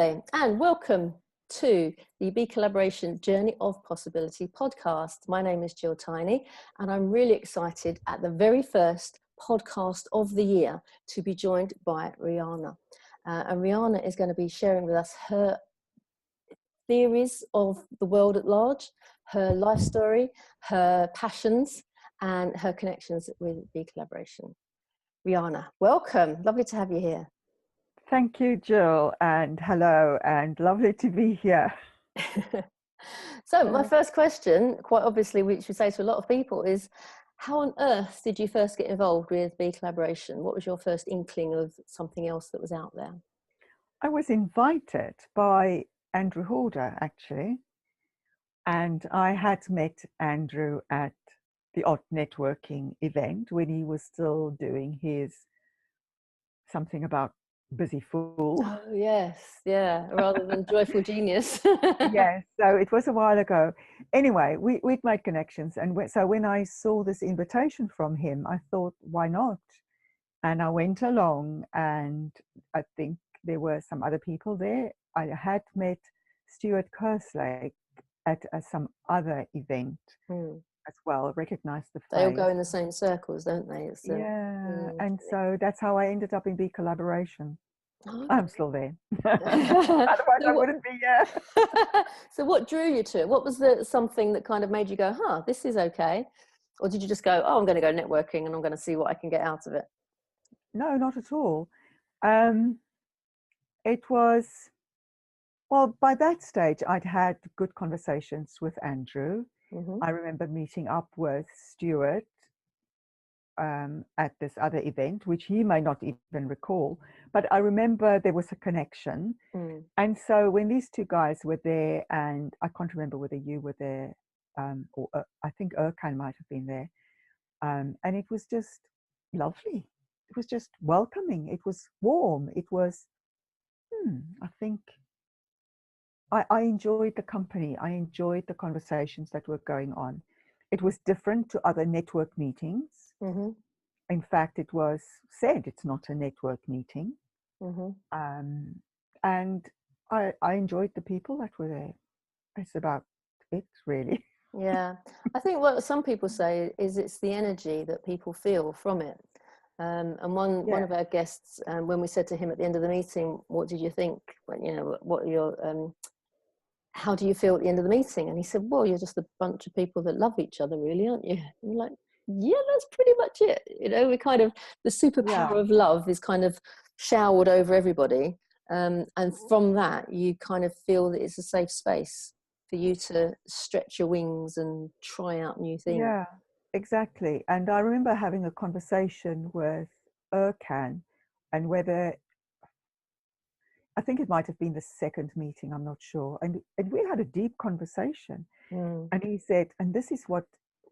Lovely. And welcome to the BeCollaboration Journey of Possibility podcast. My name is Gill Tiney, and I'm really excited at the very first podcast of the year to be joined by Riana. And Riana is going to be sharing with us her theories of the world at large, her life story, her passions, and her connections with BeCollaboration. Riana, welcome. Lovely to have you here. Thank you, Jill, and hello, and lovely to be here. So my first question, quite obviously, which we say to a lot of people, is how on earth did you first get involved with BeCollaboration? What was your first inkling of something else that was out there? I was invited by Andrew Holder, actually, and I had met Andrew at the odd networking event when he was still doing his something about busy fool. Oh, yes, yeah, rather than joyful genius. Yes, so it was a while ago. Anyway, we'd made connections, and so when I saw this invitation from him, I thought, why not? And I went along, and I think there were some other people there. I had met Stuart Kerslake at some other event as well, recognized the face. They all go in the same circles, don't they? It's, and so that's how I ended up in BeCollaboration. Oh, I'm still there. Otherwise, I wouldn't be here. So what drew you to it? What was something that kind of made you go, huh, this is okay? Or did you just go, oh, I'm going to go networking and I'm going to see what I can get out of it? No, not at all. It was, well, by that stage, I'd had good conversations with Andrew. I remember meeting up with Stuart at this other event, which he may not even recall, but I remember there was a connection. And so when these two guys were there, and I can't remember whether you were there, or I think Erkan might have been there, and it was just lovely. It was just welcoming. It was warm. It was, I think, I enjoyed the company. I enjoyed the conversations that were going on. It was different to other network meetings. In fact, it was said it's not a network meeting. And I enjoyed the people that were there. That's about it, really. Yeah, I think what some people say is it's the energy that people feel from it. And one of our guests, when we said to him at the end of the meeting, what did you think? What are your how do you feel at the end of the meeting? And he said, well, you're just a bunch of people that love each other, really, aren't you? And we're like, yeah, that's pretty much it. We kind of, the superpower of love is kind of showered over everybody. And from that, you kind of feel that it's a safe space for you to stretch your wings and try out new things. Yeah, exactly. And I remember having a conversation with Erkan, and whether, I think it might have been the second meeting, I'm not sure. And we had a deep conversation. And he said, and this is what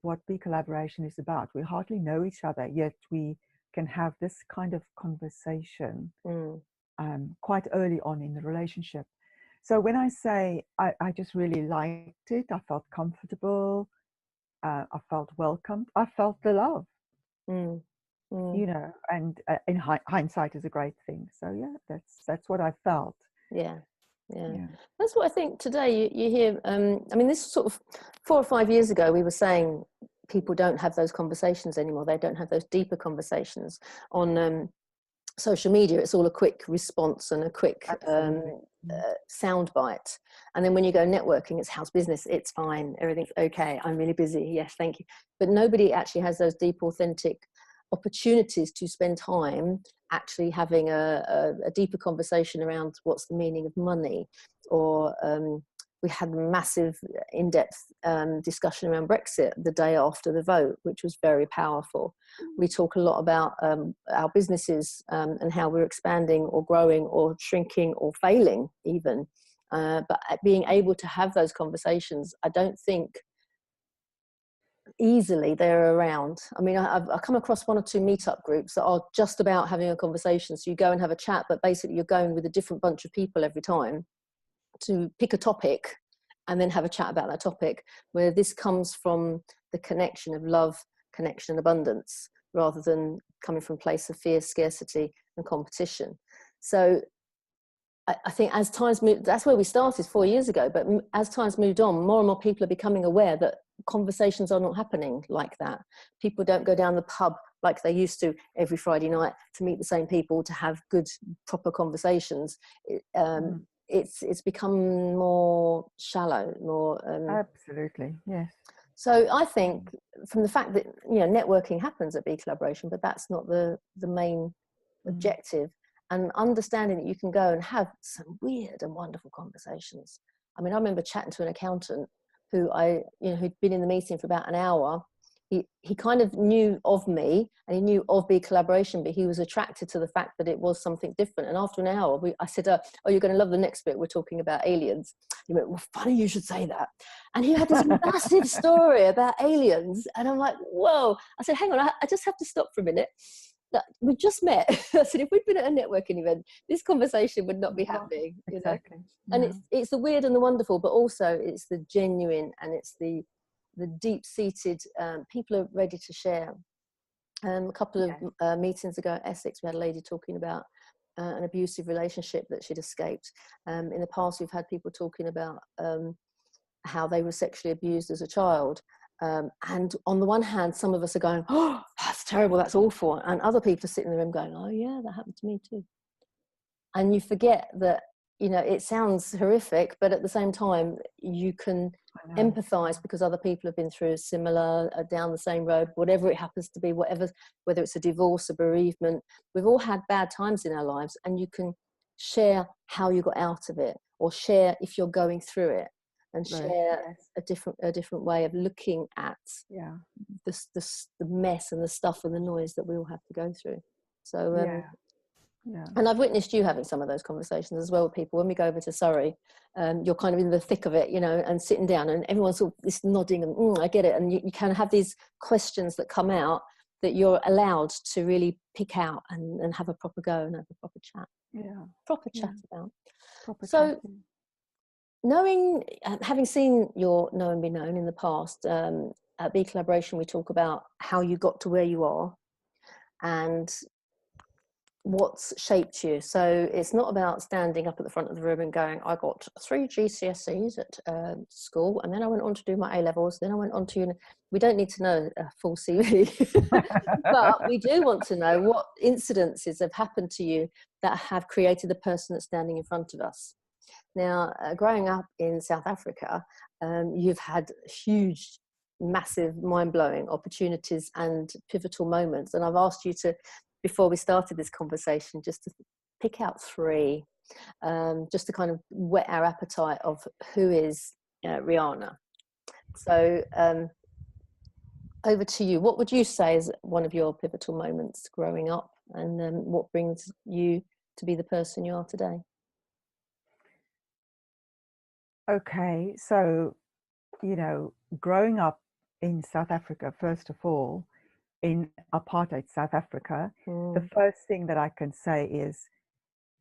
BeCollaboration is about. We hardly know each other, yet we can have this kind of conversation quite early on in the relationship. So when I say I just really liked it, I felt comfortable, I felt welcomed, I felt the love. And in hindsight is a great thing. So yeah, that's what I felt. Yeah. That's what I think today you hear. I mean, this sort of 4 or 5 years ago, we were saying people don't have those conversations anymore. They don't have those deeper conversations on social media. It's all a quick response and a quick sound bite. And then when you go networking, it's how's business? It's fine. Everything's okay. I'm really busy. Yes, thank you. But nobody actually has those deep, authentic opportunities to spend time actually having a deeper conversation around what's the meaning of money. Or we had a massive in-depth discussion around Brexit the day after the vote, which was very powerful. We talk a lot about our businesses and how we're expanding or growing or shrinking or failing even. But being able to have those conversations, I don't think easily they're around. I mean, I've come across 1 or 2 meetup groups that are just about having a conversation. So you go and have a chat, but basically you're going with a different bunch of people every time to pick a topic and then have a chat about that topic, where this comes from the connection of love, connection and abundance, rather than coming from a place of fear, scarcity and competition. So I think as times moved, that's where we started 4 years ago, but as times moved on, more and more people are becoming aware that conversations are not happening like that. People don't go down the pub like they used to every Friday night to meet the same people, to have good, proper conversations. It's become more shallow, more... Absolutely, yes. So I think from the fact that, you know, networking happens at BeCollaboration, but that's not the main objective. And understanding that you can go and have some weird and wonderful conversations. I mean, I remember chatting to an accountant who who'd been in the meeting for about an hour. He kind of knew of me and he knew of BeCollaboration, but he was attracted to the fact that it was something different. And after an hour, I said, oh, you're going to love the next bit. We're talking about aliens. He went, well, funny you should say that. And he had this massive story about aliens. And I'm like, whoa. I said, hang on, I just have to stop for a minute. We just met. I said, if we'd been at a networking event, this conversation would not be happening. Exactly. You know? And it's the weird and the wonderful, but also it's the genuine and it's the deep-seated. People are ready to share. A couple of meetings ago at Essex, we had a lady talking about an abusive relationship that she'd escaped. In the past, we've had people talking about how they were sexually abused as a child. And on the one hand, some of us are going, oh, that's terrible, that's awful. And other people are sitting in the room going, oh yeah, that happened to me too. And you forget that, you know, it sounds horrific, but at the same time, you can empathize because other people have been through similar, down the same road, whatever it happens to be, whether it's a divorce, a bereavement. We've all had bad times in our lives, and you can share how you got out of it, or share if you're going through it, and share a different way of looking at the mess and the stuff and the noise that we all have to go through. So and I've witnessed you having some of those conversations as well with people. When we go over to Surrey, you're kind of in the thick of it, you know, and sitting down, and everyone's sort of this nodding and I get it, and you kind of have these questions that come out that you're allowed to really pick out and have a proper go and have a proper chat. Proper chat about. So knowing, having seen your Know and Be Known in the past, at BeCollaboration we talk about how you got to where you are and what's shaped you. So it's not about standing up at the front of the room and going, I got 3 GCSEs at school, and then I went on to do my A-levels, then I went on to we don't need to know a full CV, but we do want to know what incidences have happened to you that have created the person that's standing in front of us. Now, growing up in South Africa, you've had huge, massive, mind-blowing opportunities and pivotal moments. And I've asked you to, before we started this conversation, just to pick out 3, just to kind of whet our appetite of who is Riana. So over to you. What would you say is one of your pivotal moments growing up, and what brings you to be the person you are today? Okay, so, you know, growing up in South Africa, first of all, in apartheid South Africa, the first thing that I can say is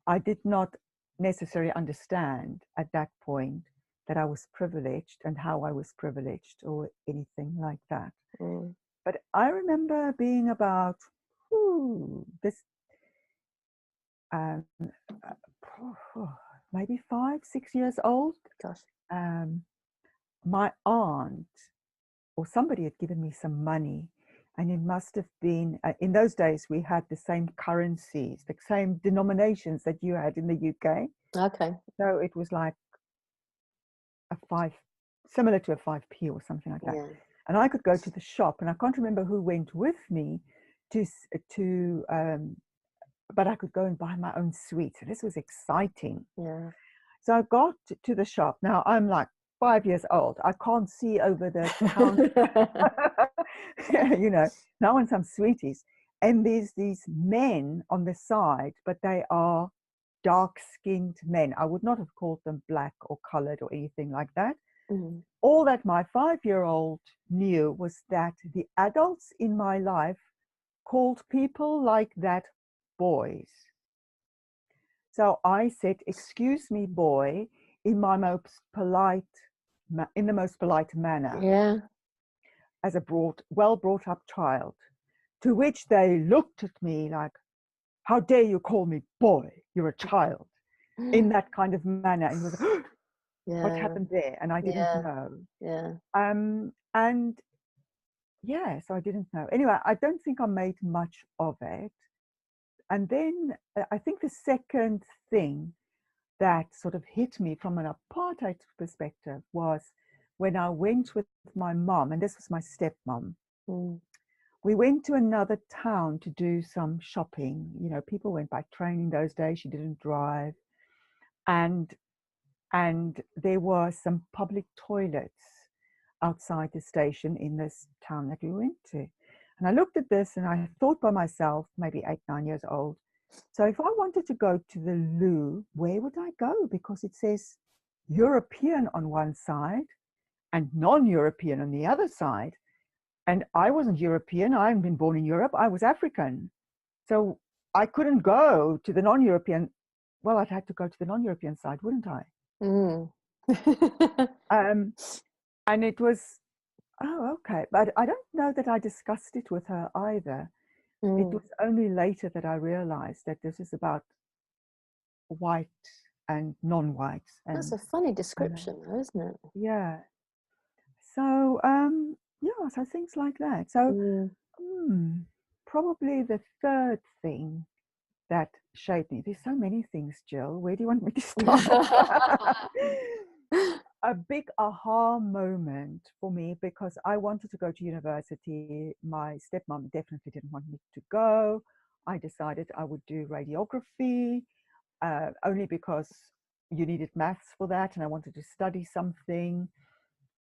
I did not necessarily understand at that point that I was privileged and how I was privileged or anything like that. But I remember being about maybe 5, 6 years old. Gosh. My aunt or somebody had given me some money, and it must have been, in those days we had the same currencies, the same denominations that you had in the UK. Okay. So it was like similar to a 5p or something like that. Yeah. And I could go to the shop, and I can't remember who went with me but I could go and buy my own sweets. So this was exciting. Yeah. So I got to the shop. Now I'm like 5 years old. I can't see over the counter. You know, now I want some sweeties. And there's these men on the side, but they are dark-skinned men. I would not have called them black or colored or anything like that. All that my 5-year-old knew was that the adults in my life called people like that boys. So I said, "Excuse me, boy," in my most polite, in the most polite manner. Yeah. As a well brought up child, to which they looked at me like, "How dare you call me boy? You're a child." in that kind of manner. And it was, what Yeah, happened there? And I didn't yeah, know. yeah. And yeah, so I didn't know. Anyway, I don't think I made much of it. And then I think the second thing that sort of hit me from an apartheid perspective was when I went with my mom, and this was my stepmom. Mm. We went to another town to do some shopping. You know, people went by train in those days. She didn't drive. And there were some public toilets outside the station in this town that we went to. And I looked at this and I thought by myself, maybe 8, 9 years old, so if I wanted to go to the loo, where would I go? Because it says European on one side and non-European on the other side. And I wasn't European. I hadn't been born in Europe. I was African. So I couldn't go to the non-European. Well, I'd had to go to the non-European side, wouldn't I? Mm. And it was, oh, okay. But I don't know that I discussed it with her either. It was only later that I realized that this is about white and non-whites. That's And a funny description, though, isn't it? yeah. So, yeah, so things like that. So, probably the third thing that shaped me. There's so many things, Jill. Where do you want me to start? A big aha moment for me, because I wanted to go to university. My stepmom definitely didn't want me to go. I decided I would do radiography, only because you needed maths for that, and I wanted to study something.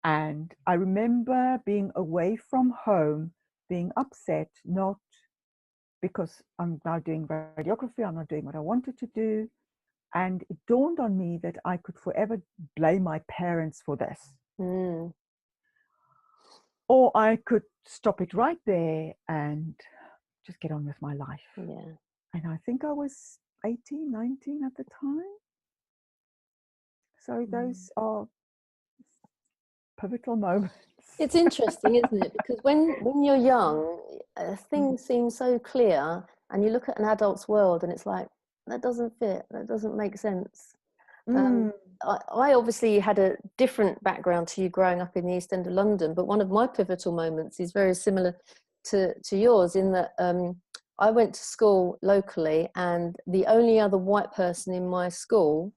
And I remember being away from home, being upset, not because I'm now doing radiography, I'm not doing what I wanted to do. And it dawned on me that I could forever blame my parents for this. Or I could stop it right there and just get on with my life. Yeah. And I think I was 18, 19 at the time. So those are pivotal moments. It's interesting, isn't it? Because when you're young, things seem so clear, and you look at an adult's world and it's like, that doesn't fit, that doesn't make sense. I obviously had a different background to you growing up in the East End of London, but one of my pivotal moments is very similar to yours, in that I went to school locally, and the only other white person in my school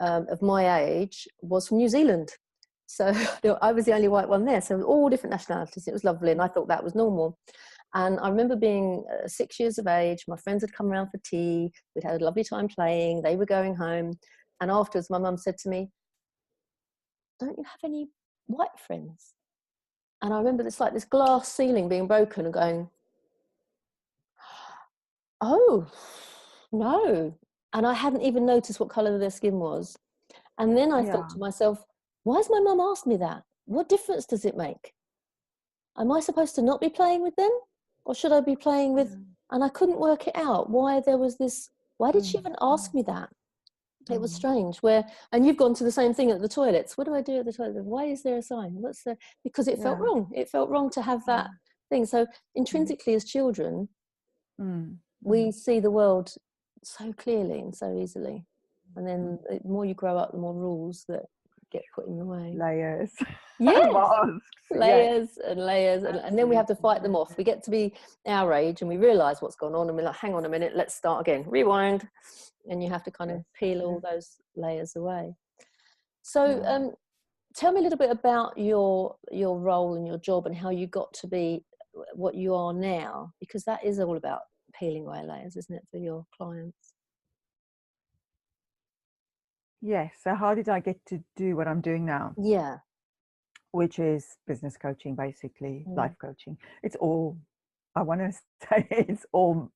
of my age was from New Zealand. So I was the only white one there. So all different nationalities. It was lovely, and I thought that was normal. And I remember being 6 years of age. My friends had come around for tea. We'd had a lovely time playing. They were going home. And afterwards, my mum said to me, "Don't you have any white friends?" And I remember this, like, this glass ceiling being broken and going, "Oh, no." And I hadn't even noticed what colour their skin was. And then I thought to myself, why has my mum asked me that? What difference does it make? Am I supposed to not be playing with them? Or should I be playing with... And I couldn't work it out, why there was this... Why did she even ask me that? It was strange. And you've gone to the same thing at the toilets. What do I do at the toilet? Why is there a sign? Because it felt wrong. It felt wrong to have that thing. So intrinsically, as children, we see the world so clearly and so easily. And then the more you grow up, the more rules that get put in the way. Layers. Yes. Layers Yes. and layers. And then we have to fight them off. We get to be our age and we realise what's gone on, and we're like, hang on a minute, let's start again. Rewind. And you have to kind of peel all those layers away. So tell me a little bit about your role and your job, and how you got to be what you are now, because that is all about peeling away layers, isn't it, for your clients? Yes. So how did I get to do what I'm doing now? Yeah. Which is business coaching, basically, life coaching. It's all, I want to say, it's all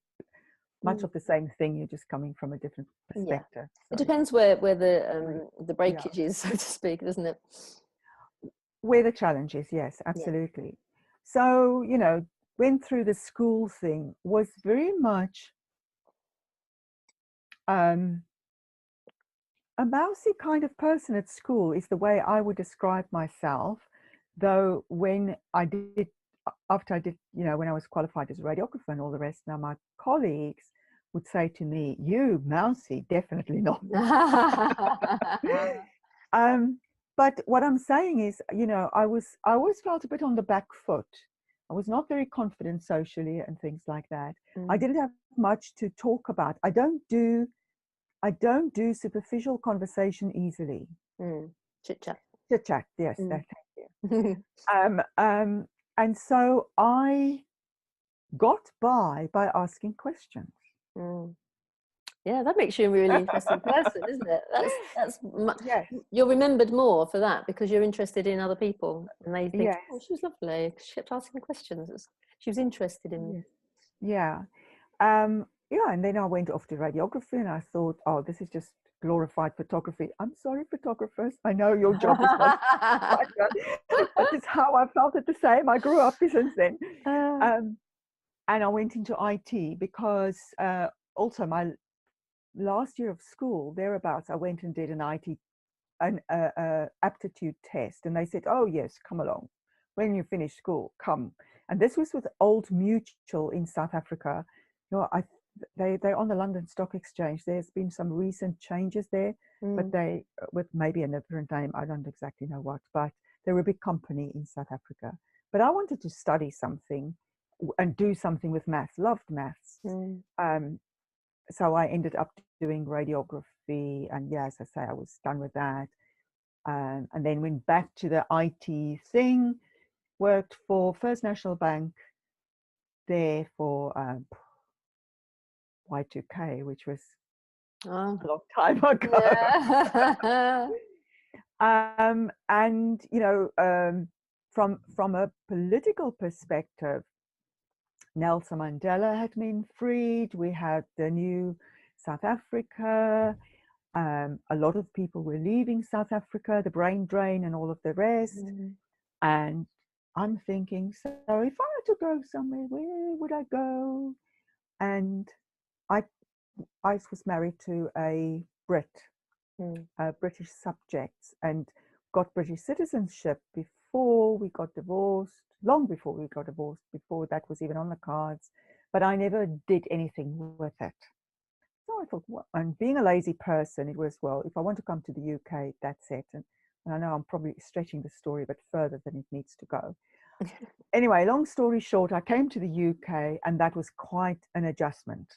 much of the same thing. You're just coming from a different perspective. It depends where the breakage is, so to speak, doesn't it? Where the challenge is, yes, absolutely. So, you know, went through the school thing, was very much a mousy kind of person at school, is the way I would describe myself. Though when I did, after I did, you know, when I was qualified as a radiographer and all the rest, now my colleagues would say to me, "You, mousy, definitely not." But what I'm saying is, you know, I always felt a bit on the back foot. I was not very confident socially and things like that. I didn't have much to talk about. I don't do superficial conversation easily. Chit chat. Chit chat, yes, thank you. And so I got by asking questions. Yeah, that makes you a really interesting person, isn't it? Yes. You're remembered more for that because you're interested in other people, and they think, Yes. "Oh, she was lovely. She kept asking questions. She was interested in me." Yes. Yeah, and then I went off to radiography, and I thought, oh, this is just glorified photography. I'm sorry, photographers. I know your job is not like that, but it's how I felt it the same. I grew up since then. And I went into IT because also my last year of school, thereabouts, I went and did an aptitude test, and they said, "Oh yes, come along when you finish school, come." And this was with Old Mutual in South Africa. You know, they're on the London Stock Exchange. There's been some recent changes there, but they with maybe a different name. I don't exactly know what, but they were a big company in South Africa. But I wanted to study something and do something with maths. Loved maths. So I ended up doing radiography, and yeah, as I say, I was done with that. And then went back to the IT thing, worked for First National Bank there for Y2K, which was a long time ago. Yeah. And, you know, from a political perspective, Nelson Mandela had been freed. We had the new South Africa. A lot of people were leaving South Africa, the brain drain and all of the rest. And I'm thinking, so if I had to go somewhere, where would I go? And I was married to a Brit, a British subject, and got British citizenship before we got divorced, long before we got divorced, before that was even on the cards. But I never did anything with it. So I thought, well, and being a lazy person, it was, well, if I want to come to the UK, that's it. And I know I'm probably stretching the story a bit further than it needs to go. Anyway, long story short, I came to the UK, and that was quite an adjustment.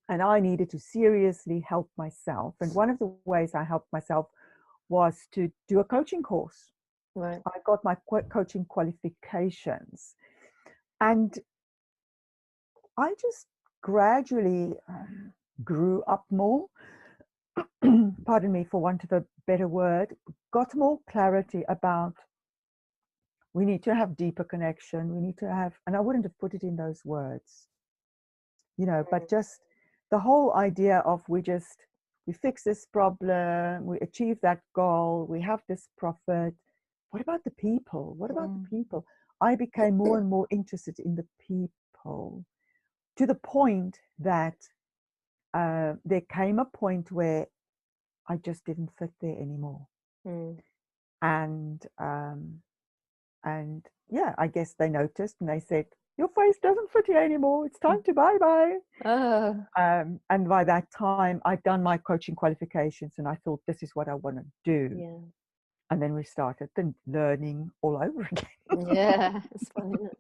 And I needed to seriously help myself. And one of the ways I helped myself was to do a coaching course. Right. I got my coaching qualifications. And I just gradually grew up more, pardon me for want of a better word, got more clarity about we need to have deeper connection. We need to have, and I wouldn't have put it in those words, you know, but just the whole idea of we fix this problem, we achieve that goal, we have this profit. What about the people? What about the people? I became more and more interested in the people, to the point that there came a point where I just didn't fit there anymore. And yeah, I guess they noticed and they said, "Your face doesn't fit here anymore. It's time to bye-bye." And by that time, I'd done my coaching qualifications, and I thought, this is what I want to do. Yeah. And then we started the learning all over again. Yeah, it's funny, isn't it?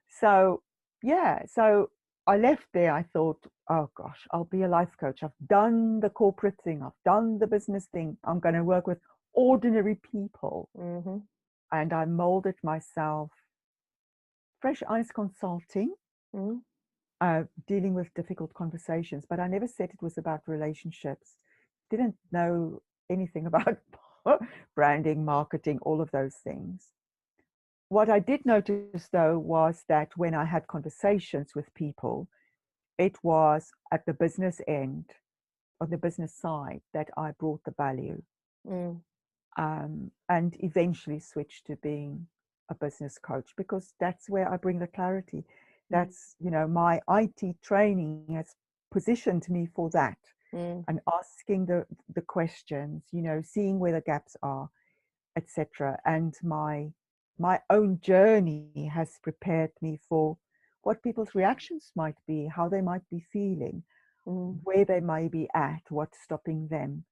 So yeah, so I left there. I thought, oh gosh, I'll be a life coach. I've done the corporate thing. I've done the business thing. I'm going to work with ordinary people. And I molded myself. Fresh Eyes Consulting, dealing with difficult conversations. But I never said it was about relationships. Didn't know anything about branding, marketing, all of those things. What I did notice, though, was that when I had conversations with people, it was at the business end, on the business side, that I brought the value. And eventually switched to being a business coach, because that's where I bring the clarity. That's, you know, my IT training has positioned me for that, and asking the questions, you know, seeing where the gaps are, etc. And my own journey has prepared me for what people's reactions might be, how they might be feeling, where they may be at, what's stopping them,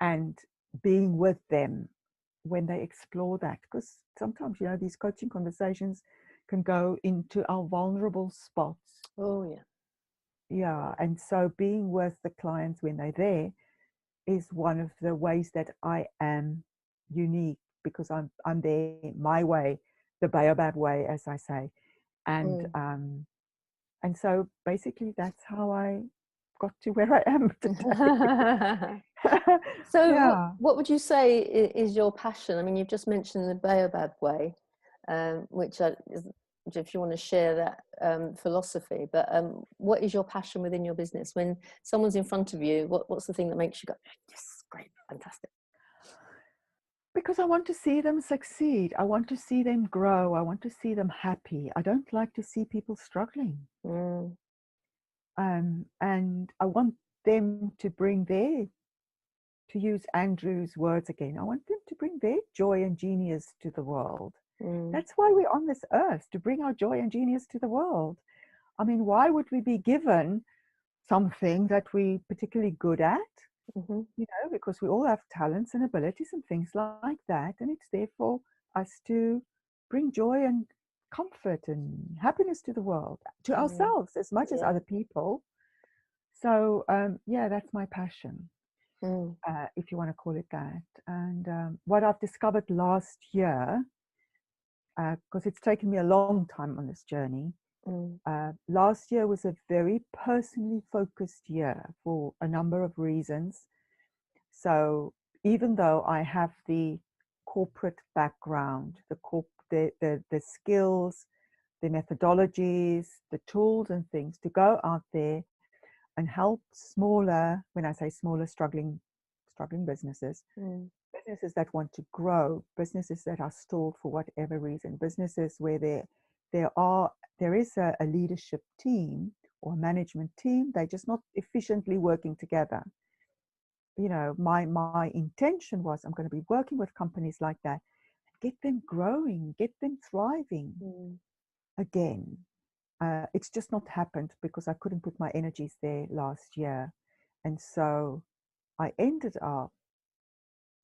and being with them when they explore that. Because sometimes, you know, these coaching conversations can go into our vulnerable spots. Oh, yeah. Yeah. And so being with the clients when they're there is one of the ways that I am unique, because I'm there my way, the biobag way, as I say. And so basically that's how I got to where I am today. So Yeah. what would you say is your passion? I mean, you've just mentioned the biobag way, which is, if you want to share that philosophy, but what is your passion within your business? When someone's in front of you, what's the thing that makes you go, yes, great, fantastic? Because I want to see them succeed. I want to see them grow. I want to see them happy. I don't like to see people struggling. And I want them to bring their, to use Andrew's words again, I want them to bring their joy and genius to the world. That's why we're on this earth, to bring our joy and genius to the world. I mean, why would we be given something that we're particularly good at? You know, because we all have talents and abilities and things like that. And it's there for us to bring joy and comfort and happiness to the world, to ourselves as much as other people. So, yeah, that's my passion, if you want to call it that. And what I've discovered last year, because it's taken me a long time on this journey, last year was a very personally focused year for a number of reasons. So even though I have the corporate background, the skills, the methodologies, the tools and things to go out there and help smaller, when I say smaller, struggling businesses, businesses that want to grow, businesses that are stalled for whatever reason, businesses where there is a leadership team or a management team, they're just not efficiently working together. You know, my intention was, I'm going to be working with companies like that, get them growing, get them thriving again. It's just not happened because I couldn't put my energies there last year. And so I ended up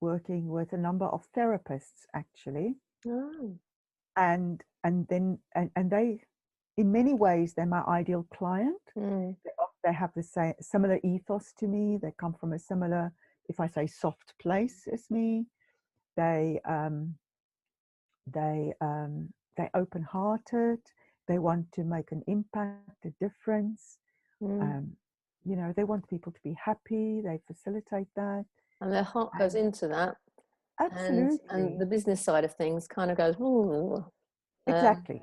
working with a number of therapists, actually. And they, in many ways, they're my ideal client. They have the same similar ethos to me. They come from a similar, if I say, soft place as me. They open-hearted. They want to make an impact, a difference. You know, they want people to be happy. They facilitate that, and their heart goes into that. Absolutely. And the business side of things kind of goes, ooh. Exactly.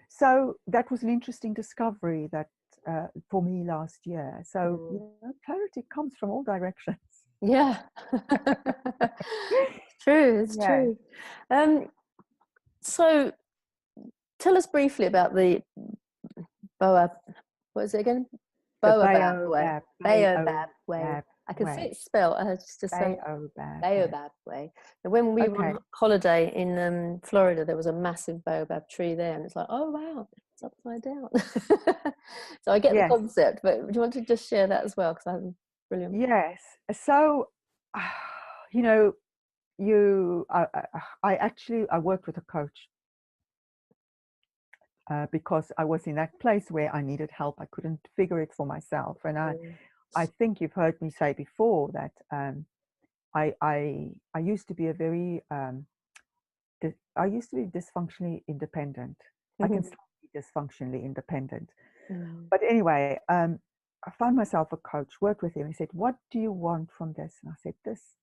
So that was an interesting discovery that for me last year. So you know, clarity comes from all directions. Yeah. It's true. So tell us briefly about the BOAB. What is it again? BOAB way. BOAB way. I can see it spelled. I just to say BOAB way. And when we were on holiday in Florida, there was a massive baobab tree there, and it's like, oh wow, it's upside down. So I get the concept, but do you want to just share that as well? Because I'm brilliant. Yes. So, you know, I worked with a coach because I was in that place where I needed help. I couldn't figure it for myself, and I think you've heard me say before that I used to be a very I used to be dysfunctionally independent. I can still be dysfunctionally independent, but anyway, I found myself a coach, worked with him. He said, "What do you want from this?" And I said, "This.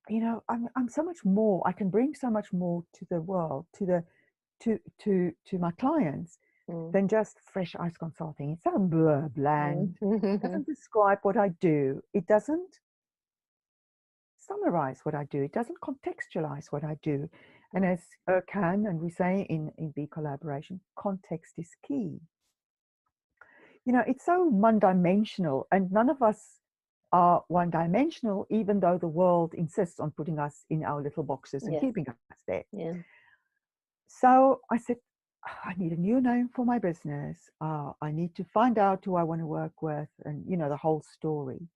You know, I'm so much more. I can bring so much more to the world, to my clients." Than just fresh ice consulting. It sounds bland. It doesn't describe what I do. It doesn't summarize what I do. It doesn't contextualize what I do. And as Erkan and we say in BeCollaboration, context is key. You know, it's so one-dimensional, and none of us are one-dimensional, even though the world insists on putting us in our little boxes and keeping us there. So I said, I need a new name for my business. I need to find out who I want to work with, and you know, the whole story.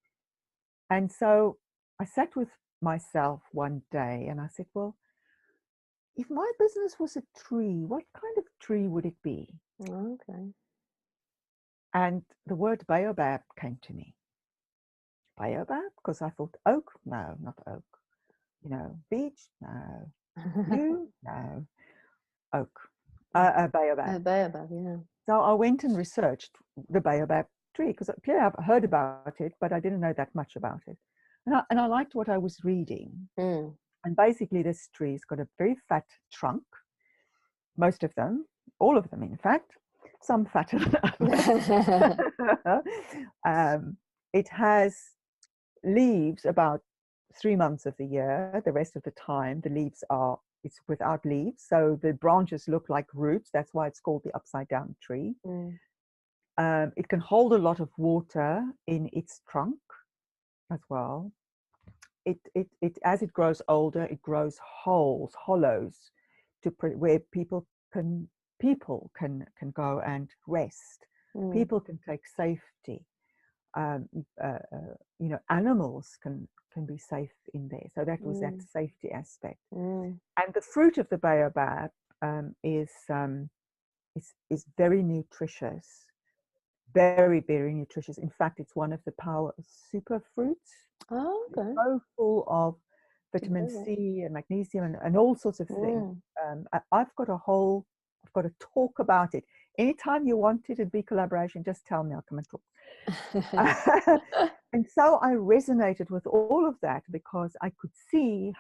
And so I sat with myself one day and I said, well, if my business was a tree, what kind of tree would it be? Okay. And the word biobab came to me. Biobab? Because I thought oak? No, not oak. You know, beech? No. You? No. Oak. A baobab. A baobab, yeah. So I went and researched the baobab tree because clearly I've heard about it, but I didn't know that much about it. And I liked what I was reading. Mm. And basically, this tree's got a very fat trunk, most of them, all of them, in fact, some fatter than others. It has leaves about 3 months of the year. The rest of the time, the leaves are, it's without leaves. So the branches look like roots. That's why it's called the upside down tree. Mm. It can hold a lot of water in its trunk as well. It as it grows older, it grows hollows, where people can go and rest. Mm. People can take safety. You know, animals can be safe in there. So that was that safety aspect. Mm. And the fruit of the baobab is very nutritious, very, very nutritious. In fact, it's one of the power super fruits. Oh, It's okay. so full of vitamin C and magnesium and all sorts of things. I've got to talk about it. Anytime you want it to be collaboration, just tell me, I'll come and talk. And so I resonated with all of that because I could see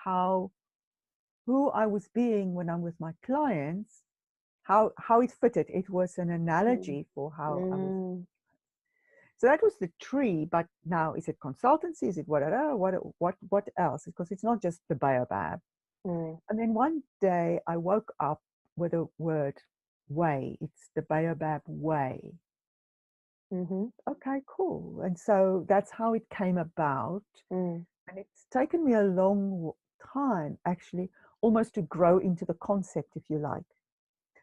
who I was being when I'm with my clients, how it fitted. It was an analogy for how I was. So that was the tree, but now is it consultancy? Is it what else? Because it's not just the baobab. And then one day I woke up with a word, way. It's the baobab way. Okay, cool. And so that's how it came about. And it's taken me a long time, actually, almost to grow into the concept, if you like.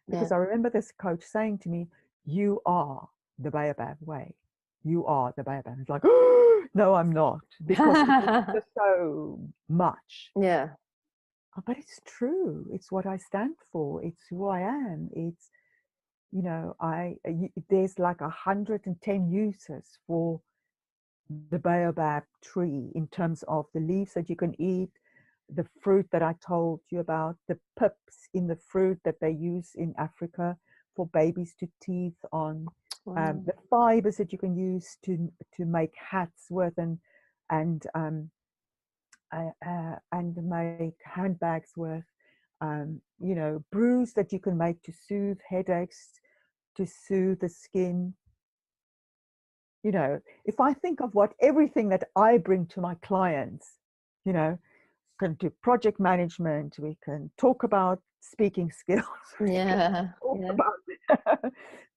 Because I remember this coach saying to me, you are the baobab way. You are the baobab. It's like, oh, no, I'm not. Because it's just so much. Yeah. But it's true. It's what I stand for. It's who I am. It's, you know, there's like 110 uses for the baobab tree in terms of the leaves that you can eat, the fruit that I told you about, the pips in the fruit that they use in Africa for babies to teeth on, the fibers that you can use to make hats with and make handbags with, you know, brews that you can make to soothe headaches, to soothe the skin. You know, if I think of everything that I bring to my clients, you know, can do project management, we can talk about speaking skills, talk about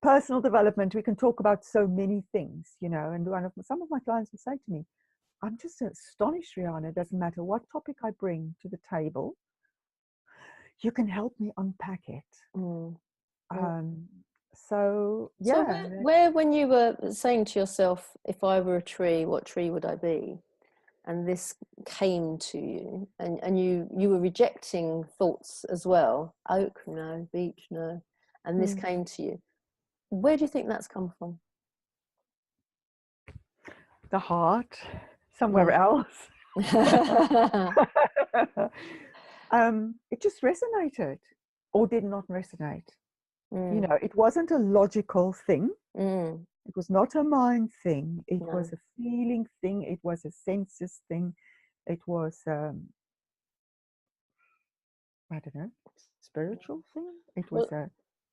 personal development, we can talk about so many things, you know. And some of my clients will say to me, I'm just astonished, Riana, it doesn't matter what topic I bring to the table, you can help me unpack it. So yeah. So where when you were saying to yourself, if I were a tree, what tree would I be? And this came to you, and you were rejecting thoughts as well. Oak, no. Beech, no. And this came to you. Where do you think that's come from? The heart, somewhere else. It just resonated or did not resonate. You know, it wasn't a logical thing. It was not a mind thing. It was a feeling thing. It was a senses thing. It was, I don't know, spiritual thing. It was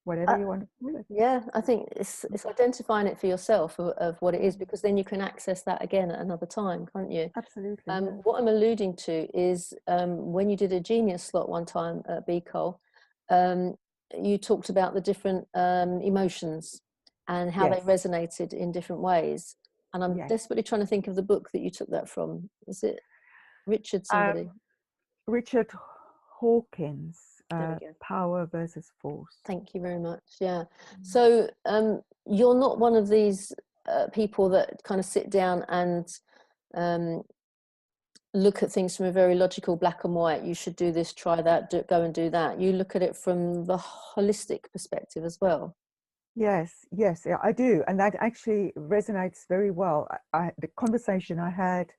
whatever you want to call it. Yeah, I think it's identifying it for yourself of what it is, because then you can access that again at another time, can't you? Absolutely. What I'm alluding to is when you did a genius slot one time at BeColl, you talked about the different emotions and how they resonated in different ways. And I'm desperately trying to think of the book that you took that from. Is it Richard somebody? Richard Hawkins. There we go. Power versus force. Thank you very much. Yeah. So you're not one of these people that kind of sit down and look at things from a very logical black and white. You should do this, try that, go and do that. You look at it from the holistic perspective as well. Yes, yes, yeah, I do. And that actually resonates very well. The conversation I had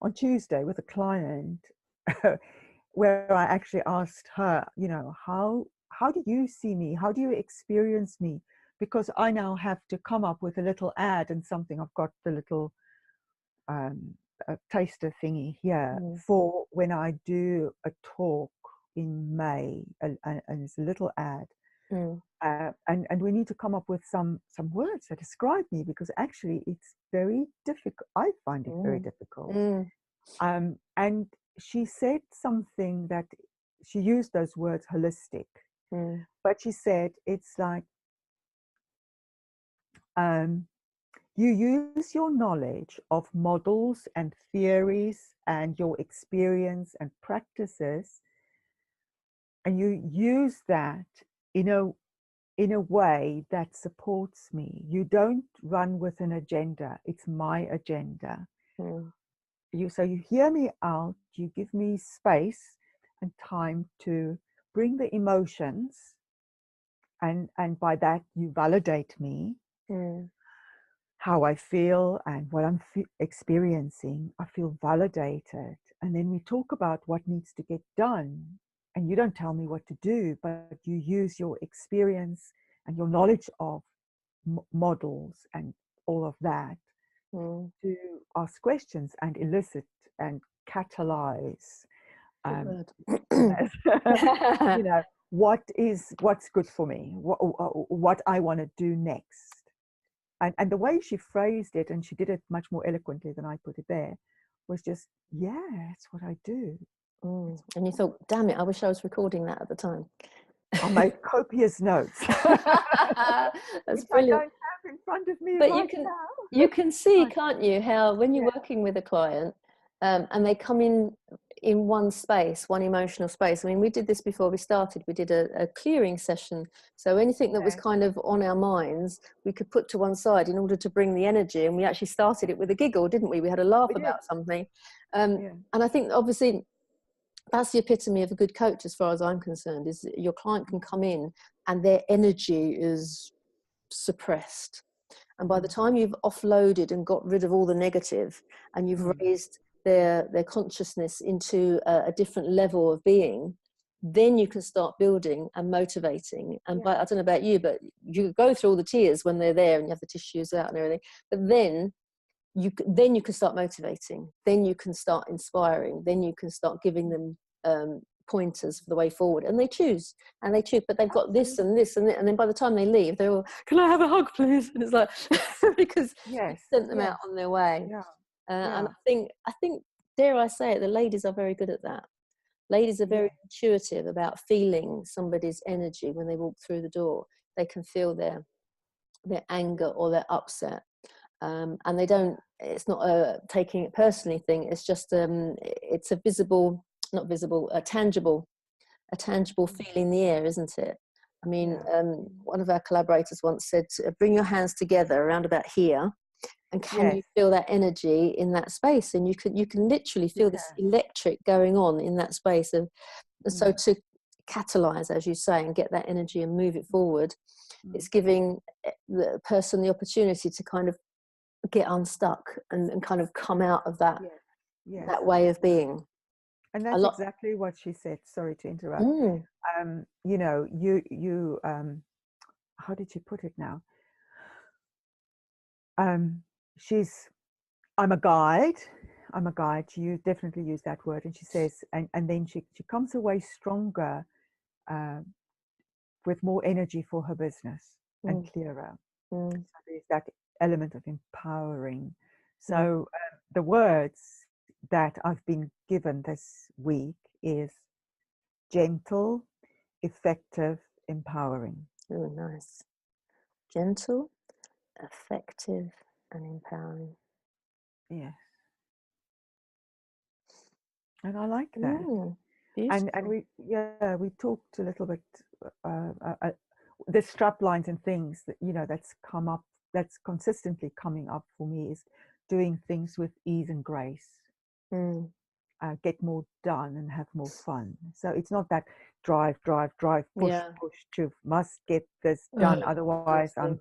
on Tuesday with a client where I actually asked her, you know, how do you see me? How do you experience me? Because I now have to come up with a little ad and something. I've got the little taster thingy here for when I do a talk in May, and it's a little ad. And we need to come up with some words that describe me, because actually it's very difficult. I find it very difficult. And she said something that she used those words holistic, but she said it's like you use your knowledge of models and theories and your experience and practices, and you use that in a way that supports me. You don't run with an agenda. It's my agenda. So you hear me out, you give me space and time to bring the emotions, and by that you validate me, how I feel and what I'm experiencing. I feel validated, and then we talk about what needs to get done. And you don't tell me what to do, but you use your experience and your knowledge of models and all of that to ask questions and elicit and catalyze, you know, what's good for me, what I want to do next. And the way she phrased it, and she did it much more eloquently than I put it there, was just, yeah, that's what I do. And you thought, damn it, I wish I was recording that at the time. I made copious notes. That's brilliant. I don't have in front of me but right now. You can see, can't you, how when you're working with a client and they come in one space, one emotional space. I mean, we did this before we started. We did a clearing session. So anything that was kind of on our minds, we could put to one side in order to bring the energy. And we actually started it with a giggle, didn't we? We had a laugh about something. And I think, obviously, that's the epitome of a good coach, as far as I'm concerned, is your client can come in and their energy is suppressed. And by the time you've offloaded and got rid of all the negative, and you've raised their consciousness into a different level of being, then you can start building and motivating. And I don't know about you, but you go through all the tears when they're there and you have the tissues out and everything. But then you can start motivating. Then you can start inspiring. Then you can start giving them pointers for the way forward, and they choose, but they've got this and this and that, and then by the time they leave, they're all, can I have a hug please? And it's like because you sent them out on their way. And I think dare I say it, the ladies are very good at that. Ladies are very intuitive about feeling somebody's energy when they walk through the door. They can feel their anger or their upset, and they don't, it's not a taking it personally thing. It's just it's a visible, not visible, a tangible feel in the air, isn't it? I mean, one of our collaborators once said, bring your hands together around about here, and can you feel that energy in that space? And you can literally feel this electric going on in that space. So to catalyze, as you say, and get that energy and move it forward, it's giving the person the opportunity to kind of get unstuck and kind of come out of that that way of being. And that's exactly what she said. Sorry to interrupt. You know, you how did she put it now? I'm a guide. She definitely used that word. And she says, and then she comes away stronger, with more energy for her business and clearer. So there's that element of empowering. So the words that I've been given this week is gentle, effective, empowering. Oh, nice. Gentle, effective, and empowering. Yes. And I like that. Beautiful. And we talked a little bit, the strap lines and things that, you know, that's consistently coming up for me is doing things with ease and grace. Get more done and have more fun. So it's not that drive, push, to must get this done. Otherwise, I'm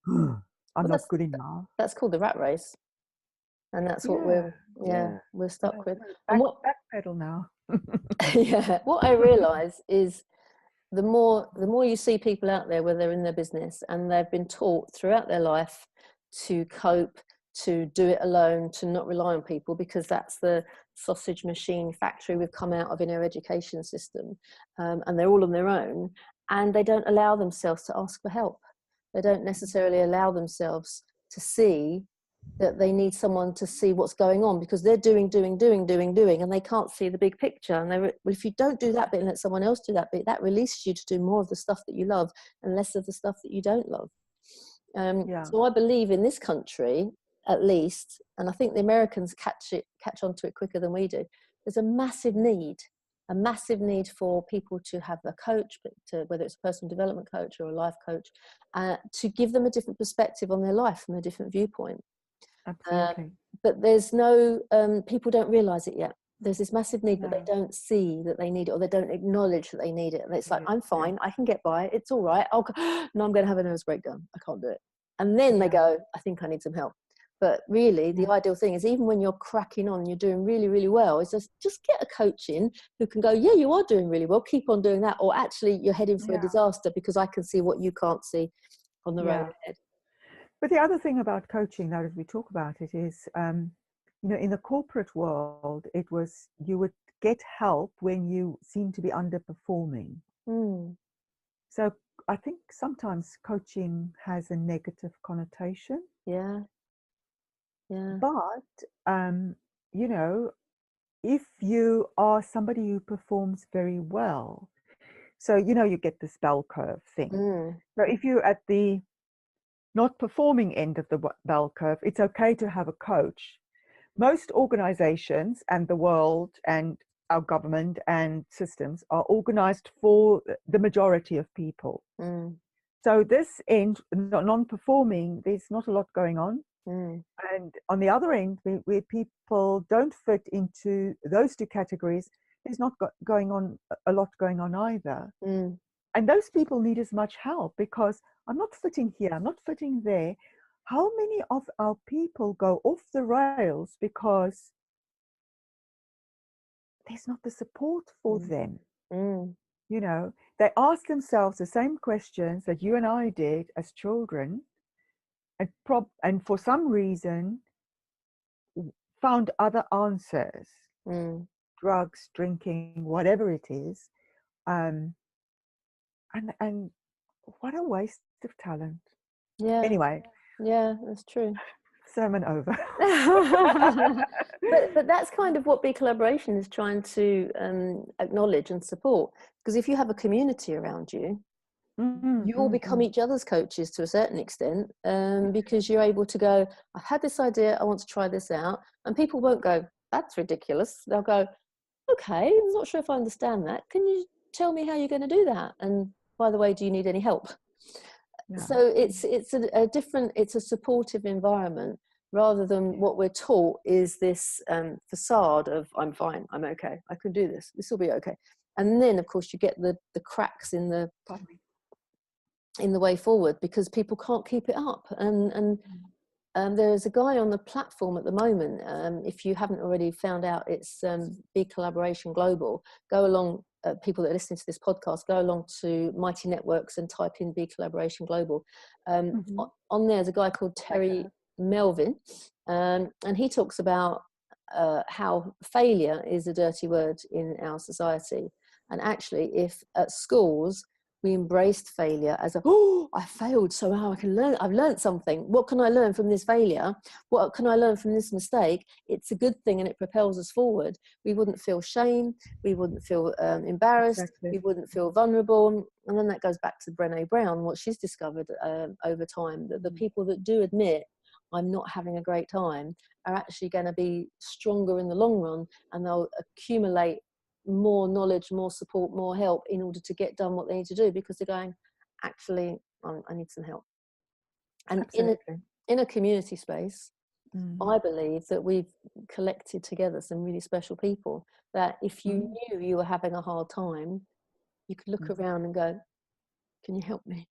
not good enough. That's called the rat race, and that's what we're stuck with. And what backpedal now? What I realise is the more you see people out there, where they're in their business and they've been taught throughout their life to cope, to do it alone, to not rely on people, because that's the sausage machine factory we've come out of in our education system, and they're all on their own, and they don't allow themselves to ask for help. They don't necessarily allow themselves to see that they need someone to see what's going on, because they're doing, and they can't see the big picture. And well, if you don't do that bit and let someone else do that bit, that releases you to do more of the stuff that you love and less of the stuff that you don't love. So I believe in this country, at least, and I think the Americans catch on to it quicker than we do, there's a massive need for people to have a coach, but whether it's a personal development coach or a life coach, to give them a different perspective on their life from a different viewpoint. Absolutely. But there's no, people don't realise it yet. There's this massive need, but they don't see that they need it, or they don't acknowledge that they need it. And it's like, I'm fine, I can get by, it's all right. No, I'm going to have a nervous breakdown. I can't do it. And then they go, I think I need some help. But really, the ideal thing is, even when you're cracking on, you're doing really, really well, is just get a coach in who can go, yeah, you are doing really well, keep on doing that. Or actually, you're heading for a disaster because I can see what you can't see on the road ahead. But the other thing about coaching, now that we talk about it, is, you know, in the corporate world, it was, you would get help when you seem to be underperforming. So I think sometimes coaching has a negative connotation. But, you know, if you are somebody who performs very well, so, you know, you get this bell curve thing. So if you're at the not performing end of the bell curve, it's okay to have a coach. Most organizations and the world and our government and systems are organized for the majority of people. So this end, non-performing, there's not a lot going on. And on the other end, where people don't fit into those two categories, there's not a lot going on either. And those people need as much help, because I'm not fitting here, I'm not fitting there. How many of our people go off the rails because there's not the support for them? You know, they ask themselves the same questions that you and I did as children, and for some reason found other answers. Drugs, drinking, whatever it is. And what a waste of talent. Anyway. Yeah, that's true. Sermon over. but that's kind of what BeCollaboration is trying to acknowledge and support. Because if you have a community around you, you all become each other's coaches to a certain extent, because you're able to go, I've had this idea, I want to try this out. And people won't go, that's ridiculous. They'll go, okay, I'm not sure if I understand that. Can you tell me how you're going to do that? And by the way, do you need any help? So it's a supportive environment, rather than what we're taught is this facade of, I'm fine, I'm okay, I can do this, this will be okay. And then of course you get the cracks in the way forward, because people can't keep it up. And there's a guy on the platform at the moment, if you haven't already found out, it's BeCollaboration Global. Go along, people that are listening to this podcast, go along to Mighty Networks and type in BeCollaboration Global. On there's a guy called Terry Melvin, and he talks about how failure is a dirty word in our society. And actually, if at schools we embraced failure as I failed, so now I can learn, I've learned something. What can I learn from this failure? What can I learn from this mistake? It's a good thing, and it propels us forward. We wouldn't feel shame, we wouldn't feel embarrassed, we wouldn't feel vulnerable. And then that goes back to Brené Brown, what she's discovered over time, that the people that do admit, I'm not having a great time, are actually going to be stronger in the long run, and they'll accumulate more knowledge, more support, more help in order to get done what they need to do, because they're going, actually, I need some help. And Absolutely. in a community space, I believe that we've collected together some really special people that if you knew you were having a hard time, you could look around and go, can you help me?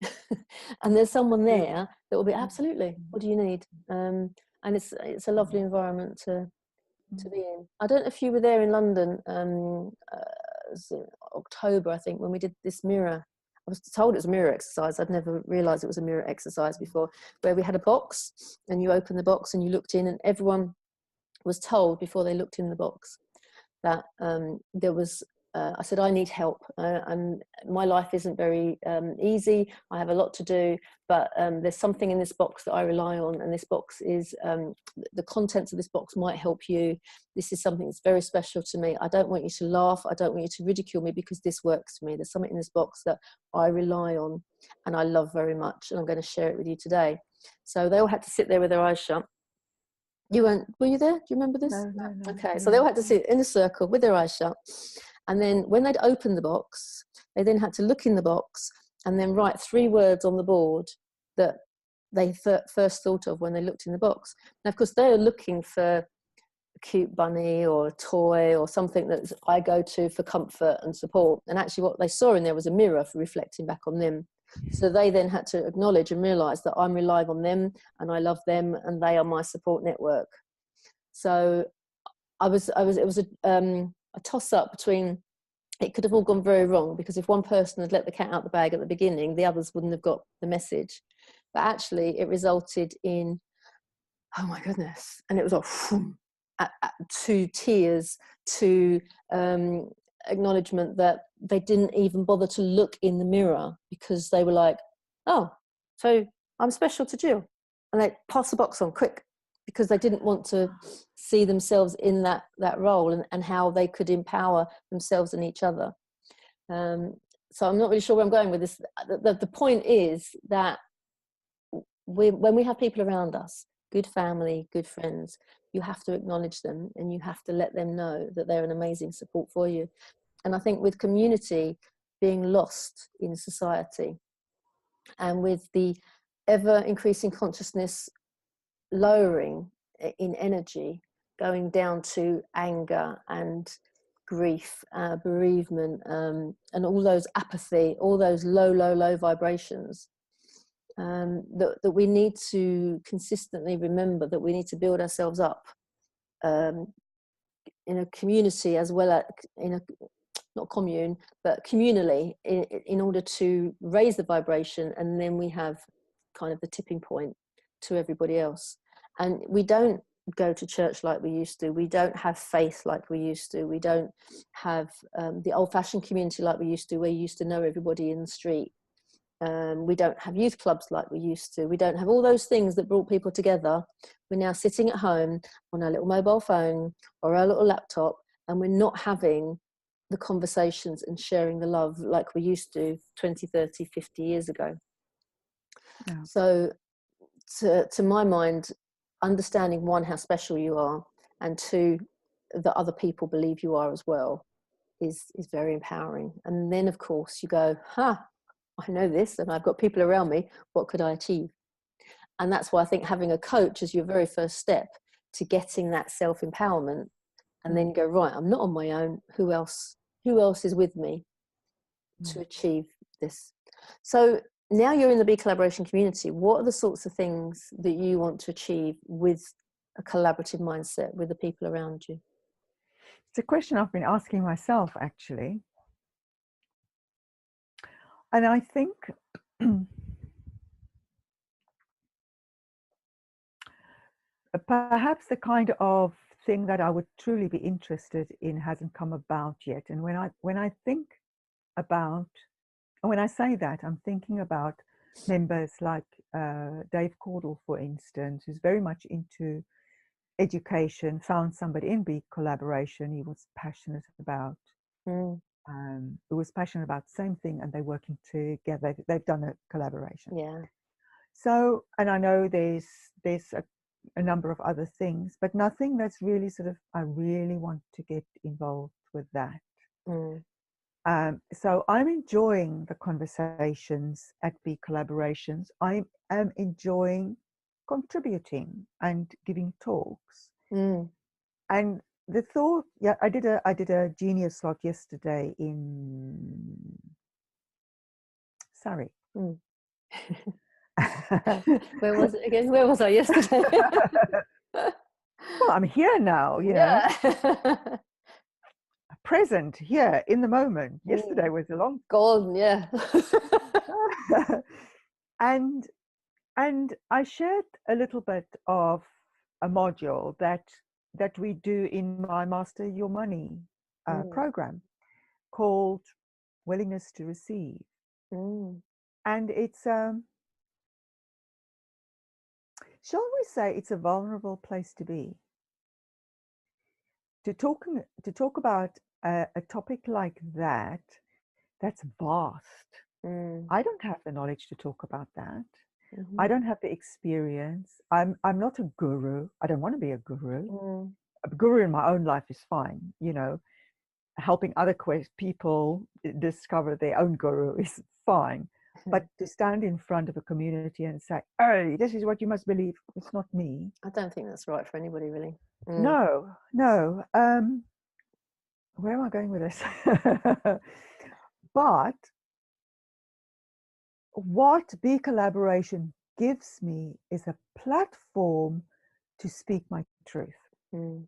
And there's someone there that will be, absolutely, what do you need? And it's a lovely environment to be in. I don't know if you were there in London, October, I think, when we did this mirror. I was told it was a mirror exercise. I'd never realised it was a mirror exercise before, where we had a box and you opened the box and you looked in, and everyone was told before they looked in the box that there was, I said, I need help. And my life isn't very easy. I have a lot to do, but there's something in this box that I rely on. And this box is, the contents of this box might help you. This is something that's very special to me. I don't want you to laugh. I don't want you to ridicule me, because this works for me. There's something in this box that I rely on and I love very much. And I'm going to share it with you today. So they all had to sit there with their eyes shut. Were you there? Do you remember this? No. Okay, so they all had to sit in a circle with their eyes shut. And then when they'd opened the box, they then had to look in the box and then write 3 words on the board that they first thought of when they looked in the box. Now, of course, they were looking for a cute bunny or a toy or something that I go to for comfort and support. And actually what they saw in there was a mirror for reflecting back on them. So they then had to acknowledge and realise that I'm relying on them and I love them and they are my support network. So it was a toss up between, it could have all gone very wrong, because if one person had let the cat out the bag at the beginning, the others wouldn't have got the message. But actually it resulted in, oh my goodness, and it was like to tears, to acknowledgement that they didn't even bother to look in the mirror, because they were like, oh, so I'm special to Jill, and they pass the box on quick, because they didn't want to see themselves in that role and how they could empower themselves and each other. So I'm not really sure where I'm going with this. The point is that when we have people around us, good family, good friends, you have to acknowledge them and you have to let them know that they're an amazing support for you. And I think with community being lost in society, and with the ever increasing consciousness lowering in energy, going down to anger and grief, bereavement, and all those apathy, all those low vibrations, that we need to consistently remember that we need to build ourselves up in a community, as well as in a, not commune, but communally, in order to raise the vibration. And then we have kind of the tipping point to everybody else. And we don't go to church like we used to. We don't have faith like we used to. We don't have the old-fashioned community like we used to, where you used to know everybody in the street. We don't have youth clubs like we used to. We don't have all those things that brought people together. We're now sitting at home on our little mobile phone or our little laptop, and we're not having the conversations and sharing the love like we used to 20, 30, 50 years ago. Yeah. So to my mind, understanding, 1, how special you are, and 2, that other people believe you are as well, is very empowering. And then of course you go, I know this and I've got people around me, what could I achieve? And that's why I think having a coach is your very first step to getting that self-empowerment, and then go, right, I'm not on my own, who else is with me to achieve this? So now you're in the BeCollaboration community, what are the sorts of things that you want to achieve with a collaborative mindset with the people around you? It's a question I've been asking myself, actually. And I think perhaps the kind of thing that I would truly be interested in hasn't come about yet. And when I think about, and when I say that, I'm thinking about members like Dave Caudle, for instance, who's very much into education, found somebody in BeCollaboration he was passionate about. Who was passionate about the same thing, and they're working together. They've done a collaboration. Yeah. So, and I know there's a number of other things, but nothing that's really sort of, I really want to get involved with that. Mm. So I'm enjoying the conversations at BeCollaborations. I am enjoying contributing and giving talks. Mm. And the thought, yeah, I did a genius slot yesterday in Surrey. Mm. Where was it again? Where was I yesterday? Well, I'm here now, you know. Yeah. Present here in the moment. Yesterday Mm. was a long Gone, yeah. and I shared a little bit of a module that we do in my Master Your Money Mm. program called Willingness to Receive. Mm. And it's shall we say it's a vulnerable place to be. To talk about a topic like that, that's vast. Mm. I don't have the knowledge to talk about that. Mm-hmm. I don't have the experience. I'm not a guru. I don't want to be a guru. Mm. A guru in my own life is fine, you know. Helping other people discover their own guru is fine. But to stand in front of a community and say, "Hey, this is what you must believe," it's not me. I don't think that's right for anybody, really. Mm. No, no. Where am I going with this? But what BeCollaboration gives me is a platform to speak my truth. Mm.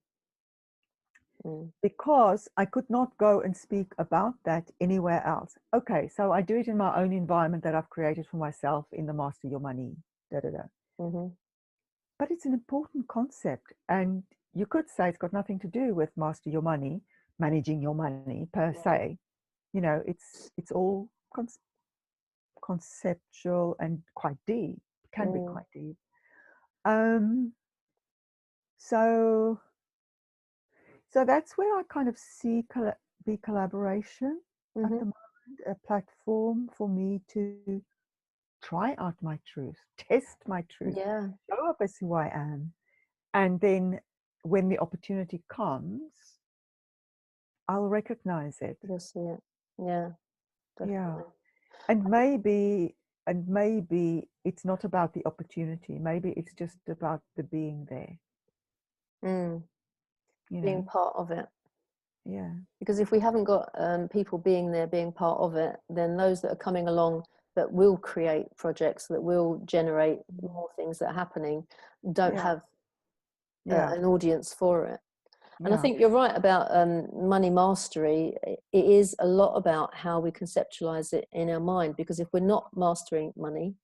Mm. Because I could not go and speak about that anywhere else. Okay, so I do it in my own environment that I've created for myself in the Master Your Money, da da da. Mm-hmm. But it's an important concept, and you could say it's got nothing to do with Master Your Money, managing your money per se. You know, it's all conceptual and quite deep. Can be Mm. quite deep. Um, so that's where I kind of see BeCollaboration at Mm-hmm. the moment, a platform for me to try out my truth, test my truth, Yeah. show up as who I am, and then when the opportunity comes, I'll recognize it. You'll see it. Yeah, Yeah, definitely. and maybe it's not about the opportunity. Maybe it's just about the being there. Mm. You Being know. part of it. Yeah. Because if we haven't got people being there, being part of it, then those that are coming along that will create projects, that will generate more things that are happening, don't Yeah. have Yeah. an audience for it. And I Yeah. think you're right about money mastery. It is a lot about how we conceptualize it in our mind, because if we're not mastering money,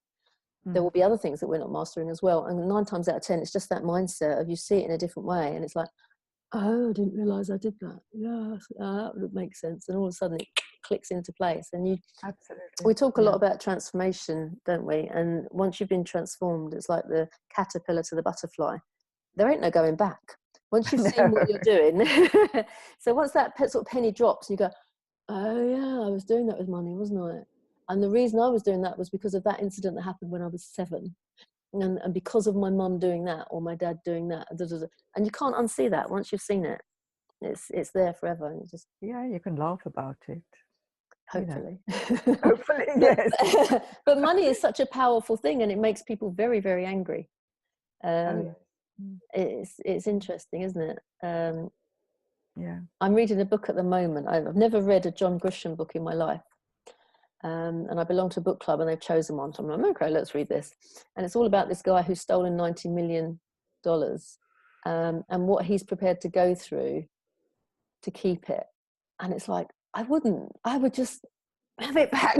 there will be other things that we're not mastering as well. And 9 times out of 10, it's just that mindset of you see it in a different way. And it's like, oh, I didn't realize I did that. Yeah, that would make sense. And all of a sudden it clicks into place. And Absolutely. we talk a Yeah. lot about transformation, don't we? And once you've been transformed, it's like the caterpillar to the butterfly. There ain't no going back. Once you've seen what you're doing. So once that sort of penny drops, you go, oh yeah, I was doing that with money, wasn't I? And the reason I was doing that was because of that incident that happened when I was 7. And because of my mum doing that or my dad doing that. And you can't unsee that once you've seen it. It's there forever. And just, Yeah, you can laugh about it. hopefully. You know. Hopefully, yes. But money is such a powerful thing, and it makes people very, very angry. Oh, It's interesting, isn't it? yeah. I'm reading a book at the moment. I've never read a John Grisham book in my life. And I belong to a book club and they've chosen one. So I'm like, okay, let's read this. And it's all about this guy who's stolen $90 million and what he's prepared to go through to keep it. And it's like, I would just have it back.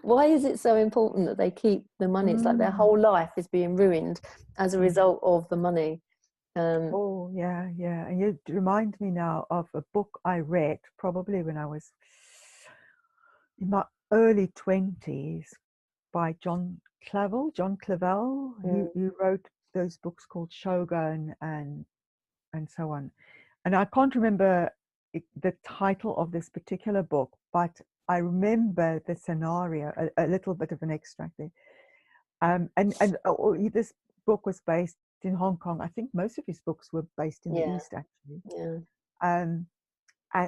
Why is it so important that they keep the money? It's like their whole life is being ruined as a result of the money. Oh, yeah, yeah. And you remind me now of a book I read probably when I was in my early 20s by John Clavel. He wrote those books called Shogun and so on. And I can't remember the title of this particular book, but I remember the scenario, a little bit of an extract there. And this book was based in Hong Kong. I think most of his books were based in the East, actually. Yeah.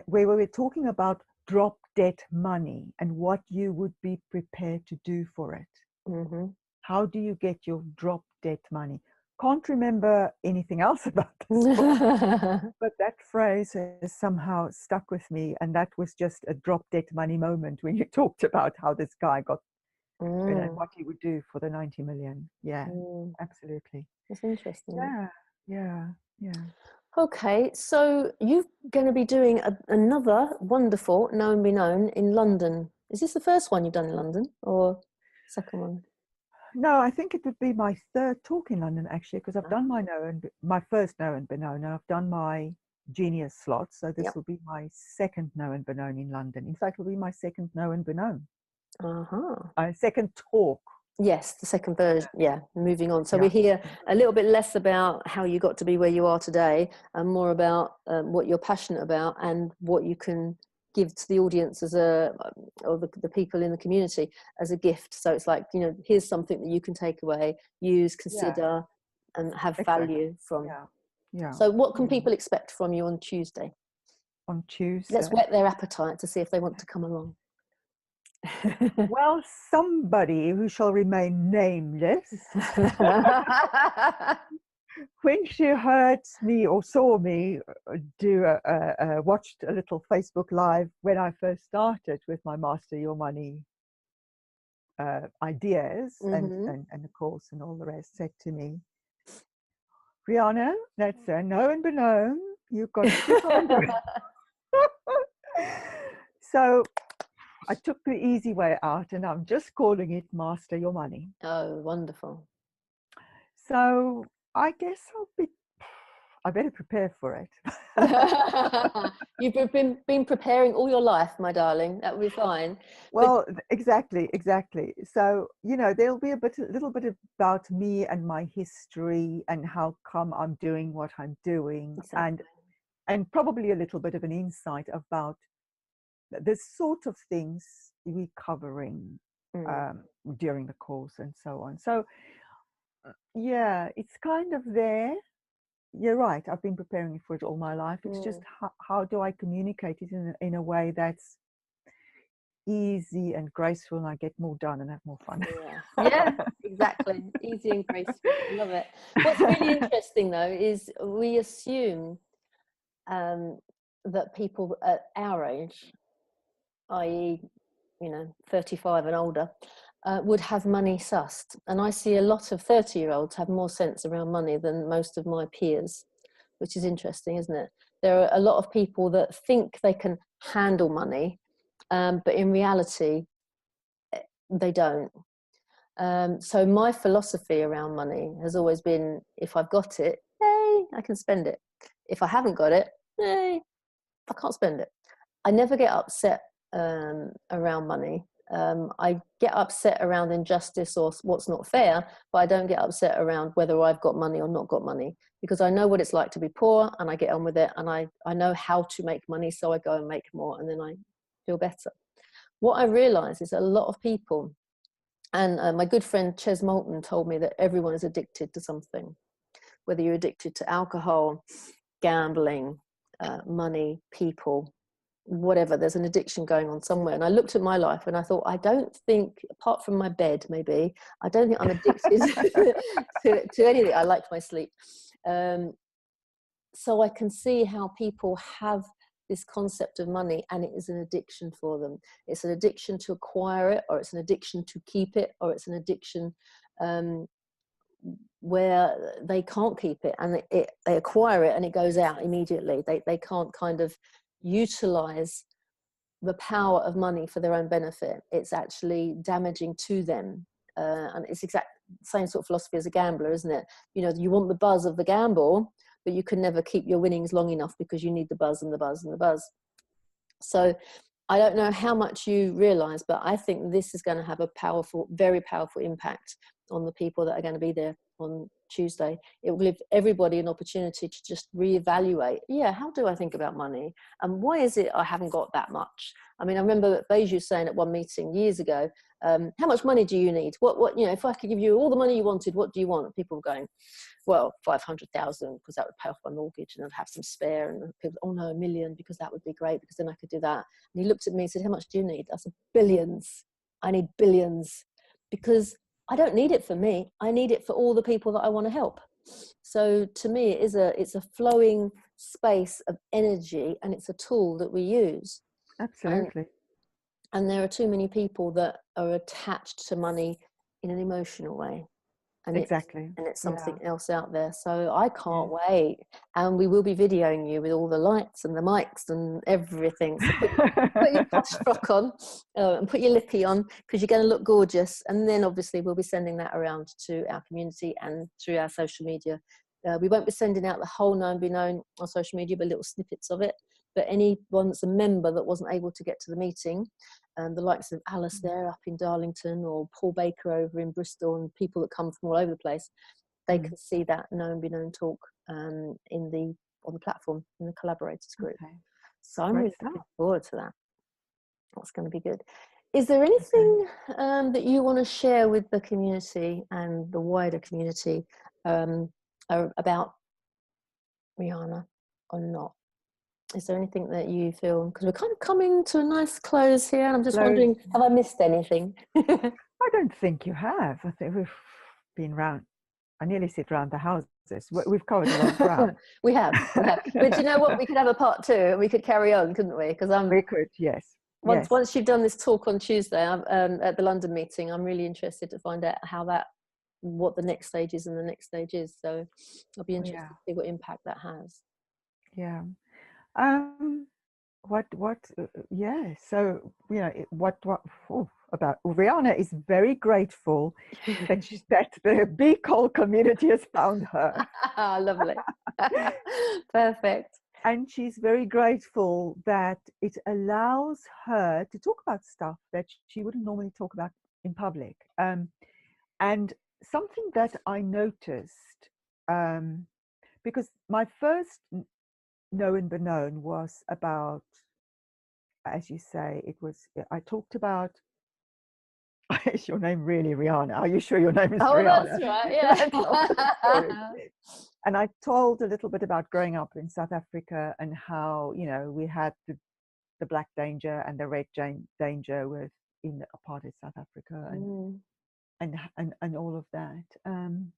where we were talking about drop dead money and what you would be prepared to do for it. Mm-hmm. How do you get your drop dead money? Can't remember anything else about this book, but that phrase has somehow stuck with me, and that was just a drop dead money moment when you talked about how this guy got, and what he would do for the 90 million. Yeah, absolutely. That's interesting. Yeah. Okay, so you're going to be doing another wonderful Known Be Known in London. Is this the first one you've done in London, or second one? No, I think it would be my third talk in London, actually, because I've done my first Known Be Known, and I've done my Genius slot, so this will be my second Known Be Known in London. In fact, it will be my second Known Be Known. Second talk. Yes, the second version. Yeah, moving on. So we hear a little bit less about how you got to be where you are today, and more about what you're passionate about and what you can give to the audience as or the people in the community as a gift. So it's like, here's something that you can take away, use, consider, and have value from. Yeah. So what can people expect from you on Tuesday? On Tuesday. Let's whet their appetite to see if they want to come along. Well, somebody who shall remain nameless, when she heard me or saw me watched a little Facebook Live when I first started with my Master Your Money ideas and the course and all the rest, said to me, Riana, that's a known be known. You've got to keep on doing it. So I took the easy way out, and I'm just calling it Master Your Money. Oh, wonderful. So I guess I better prepare for it. You've been preparing all your life, my darling. That will be fine. Well, exactly. So, there'll be a little bit about me and my history and how come I'm doing what I'm doing, and probably a little bit of an insight about the sort of things we're covering during the course and so on. So, yeah, it's kind of there. You're right. I've been preparing for it all my life. It's just how do I communicate it in a way that's easy and graceful, and I get more done and have more fun. Yeah, exactly. Easy and graceful. I love it. What's really interesting, though, is we assume that people at our age, i.e., 35 and older, would have money sussed. And I see a lot of 30-year-olds have more sense around money than most of my peers, which is interesting, isn't it? There are a lot of people that think they can handle money, but in reality, they don't. So my philosophy around money has always been, if I've got it, hey, I can spend it. If I haven't got it, hey, I can't spend it. I never get upset around money. I get upset around injustice or what's not fair, but I don't get upset around whether I've got money or not got money, because I know what it's like to be poor, and I get on with it, and I know how to make money, so I go and make more, and then I feel better. What I realise is a lot of people, and my good friend Ches Moulton told me that everyone is addicted to something, whether you're addicted to alcohol, gambling, money, people, whatever. There's an addiction going on somewhere. And I looked at my life and I thought, I don't think, apart from my bed maybe, I don't think I'm addicted to anything. I like my sleep. So I can see how people have this concept of money, and it is an addiction for them. It's an addiction to acquire it, or it's an addiction to keep it, or it's an addiction where they can't keep it, and they acquire it and it goes out immediately. They can't kind of utilize the power of money for their own benefit. It's actually damaging to them. And it's exact same sort of philosophy as a gambler, isn't it? You want the buzz of the gamble, but you can never keep your winnings long enough because you need the buzz and the buzz and the buzz. So I don't know how much you realize, but I think this is going to have a powerful, very powerful impact on the people that are going to be there on Tuesday, it will give everybody an opportunity to just reevaluate. Yeah, how do I think about money? And why is it I haven't got that much? I mean, I remember Beju saying at one meeting years ago, how much money do you need? What, you know, if I could give you all the money you wanted, what do you want? And people were going, well, 500,000, because that would pay off my mortgage and I'd have some spare. And people, oh no, 1 million, because that would be great, because then I could do that. And he looked at me and said, how much do you need? I said, billions. I need billions, because I don't need it for me. I need it for all the people that I want to help. So to me, it's a flowing space of energy, and it's a tool that we use. Absolutely. And there are too many people that are attached to money in an emotional way. And exactly. It's something else out there. So I can't wait. And we will be videoing you with all the lights and the mics and everything. So put your posh frock on and put your lippy on, because you're going to look gorgeous. And then obviously we'll be sending that around to our community and through our social media. We won't be sending out the whole Known Be Known on social media, but little snippets of it. But anyone that's a member that wasn't able to get to the meeting, the likes of Alice there up in Darlington, or Paul Baker over in Bristol, and people that come from all over the place, they can see that Known Be Known talk on the platform, in the collaborators group. Okay. So I'm really looking forward to that. That's going to be good. Is there anything that you want to share with the community and the wider community about Riana or not? Is there anything that you feel, because we're kind of coming to a nice close here, and I'm just wondering, have I missed anything? I don't think you have. I think we've been round, I nearly said round the houses. We've covered a lot of ground. we have. But you know what? We could have a part 2 and we could carry on, couldn't we? Because we could, yes. Once you've done this talk on Tuesday at the London meeting, I'm really interested to find out what the next stage is and the next stage is. So I'll be interested to see what impact that has. Yeah. So, you know, about Riana is very grateful that the BeColl community has found her. Lovely. Perfect. And she's very grateful that it allows her to talk about stuff that she wouldn't normally talk about in public. And something that I noticed, because my first Known Be Known was about, as you say, I talked about, is your name really Riana? Are you sure your name is Riana? That's right, yeah. And I told a little bit about growing up in South Africa and how, you know, we had the black danger and the red danger in apartheid South Africa and all of that. And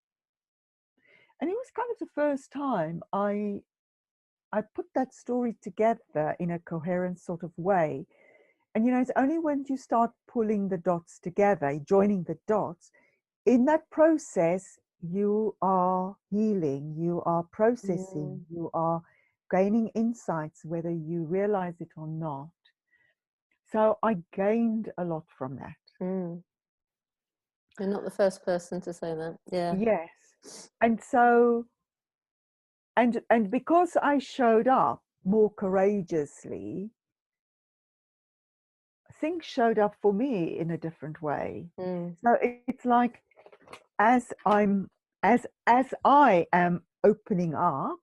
it was kind of the first time I put that story together in a coherent sort of way. And, you know, it's only when you start pulling the dots together, joining the dots, in that process, you are healing, you are processing, you are gaining insights, whether you realize it or not. So I gained a lot from that. You're not the first person to say that. Yeah. Yes. And so, and because I showed up more courageously, things showed up for me in a different way. So it's like, as I am opening up,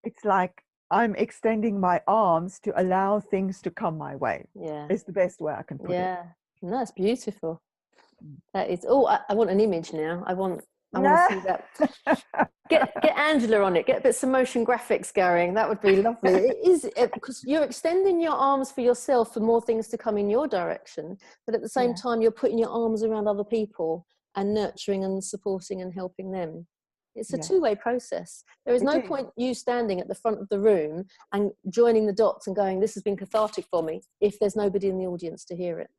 it's like I'm extending my arms to allow things to come my way. It's the best way I can put it. Yeah, no, it's beautiful. That is. Oh, I want an image now. I want to see that. Get Angela on it. Get some motion graphics going. That would be lovely. It is, because you're extending your arms for yourself for more things to come in your direction, but at the same time you're putting your arms around other people and nurturing and supporting and helping them. It's a two-way process. There is no point you standing at the front of the room and joining the dots and going, this has been cathartic for me, if there's nobody in the audience to hear it.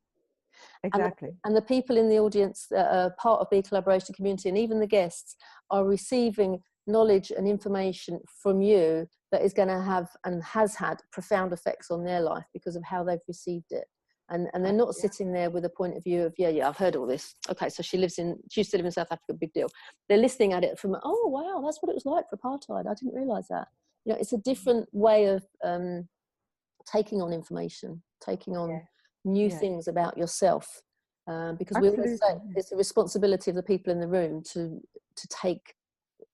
Exactly. And the people in the audience that are part of the collaboration community, and even the guests, are receiving knowledge and information from you that is going to have and has had profound effects on their life because of how they've received it. And they're not sitting there with a point of view of, I've heard all this. Okay, so she used to live in South Africa, big deal. They're listening at it from, oh, wow, that's what it was like for apartheid. I didn't realise that. You know, it's a different way of taking on information, taking on new things about yourself. because we always say it's the responsibility of the people in the room to take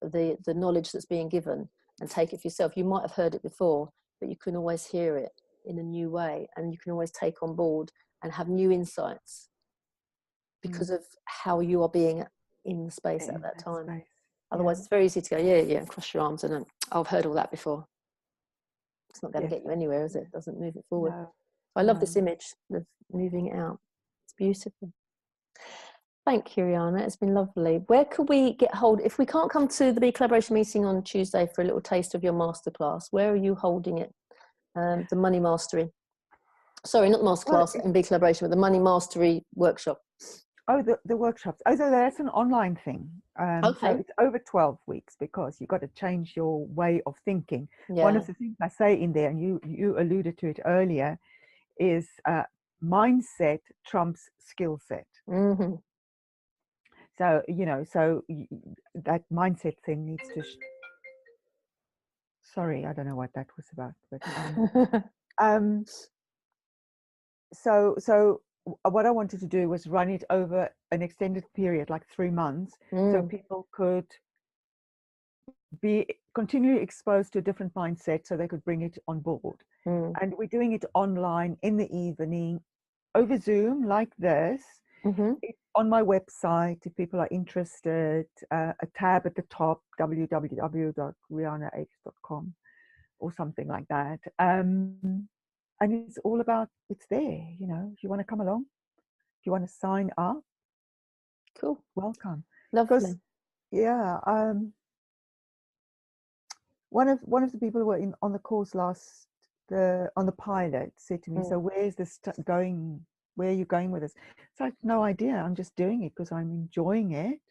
the knowledge that's being given and take it for yourself. You might have heard it before, but you can always hear it in a new way, and you can always take on board and have new insights because of how you are being in the space at that time. Otherwise, it's very easy to go, and cross your arms and I've heard all that before. It's not going to get you anywhere, is it? It doesn't move it forward. No. I love this image of moving it out. It's beautiful. Thank you, Riana. It's been lovely. Where could we get hold, if we can't come to the BeCollaboration meeting on Tuesday for a little taste of your masterclass, where are you holding it? The Money Mastery. Sorry, not the masterclass in BeCollaboration, but the Money Mastery workshop. Oh, the workshops. Oh, so that's an online thing. So it's over 12 weeks because you've got to change your way of thinking. One of the things I say in there, and you alluded to it earlier, is mindset trumps skill set. Mm-hmm. So, so that mindset thing needs to... Sorry, I don't know what that was about. But so what I wanted to do was run it over an extended period, like 3 months, so people could be continually exposed to a different mindset so they could bring it on board. And we're doing it online in the evening over Zoom like this. It's on my website if people are interested, a tab at the top, www.rianaavis.com or something like that. And it's all about, it's there, if you want to come along, if you want to sign up, cool, welcome. Lovely. One of the people who were on the course on the pilot said to me, so where's this going? Where are you going with this? So I have no idea. I'm just doing it because I'm enjoying it.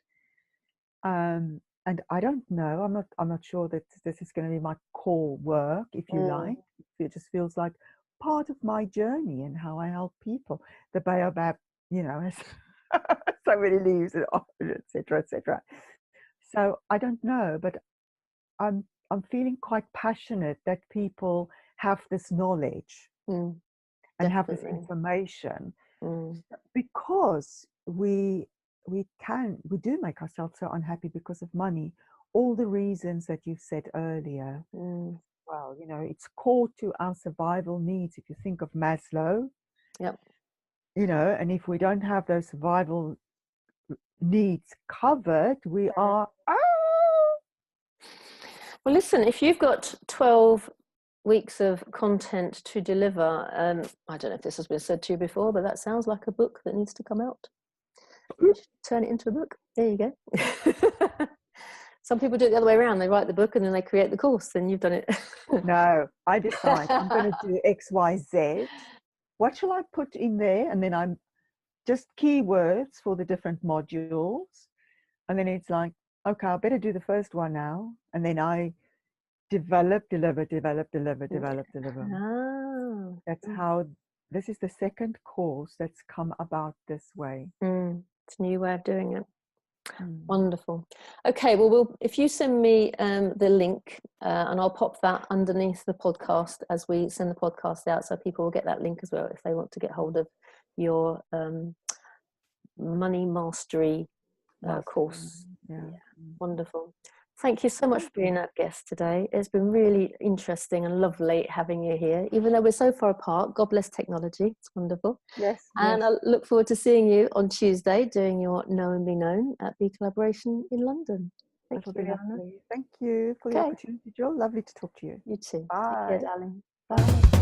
And I don't know. I'm not sure that this is going to be my core work, if you like. It just feels like part of my journey and how I help people. The biobag, has so many leaves, etc., etc. So I don't know, but I'm feeling quite passionate that people have this knowledge and have this information, because we do make ourselves so unhappy because of money. All the reasons that you've said earlier. Well, it's core to our survival needs. If you think of Maslow, and if we don't have those survival needs covered, we are... Well, listen, if you've got 12 weeks of content to deliver, I don't know if this has been said to you before, but that sounds like a book that needs to come out. You should turn it into a book. There you go. Some people do it the other way around. They write the book and then they create the course. Then you've done it. No, I decide I'm going to do X, Y, Z. What shall I put in there? And then I'm just keywords for the different modules. And then it's like, okay, I better do the first one now. And then I develop. That's how, this is the second course that's come about this way. It's a new way of doing it. Wonderful. Okay, well, if you send me the link and I'll pop that underneath the podcast as we send the podcast out, so people will get that link as well if they want to get hold of your Money Mastery course. Wonderful. Thank you so much for being our guest today. It's been really interesting and lovely having you here, even though we're so far apart. God bless technology. It's wonderful. Yes. And I look forward to seeing you on Tuesday doing your Know and Be Known at BeCollaboration in London. Thank you, Riana. Thank you for the opportunity, Jill. Lovely to talk to you. You too. Bye. Take care, darling. Bye.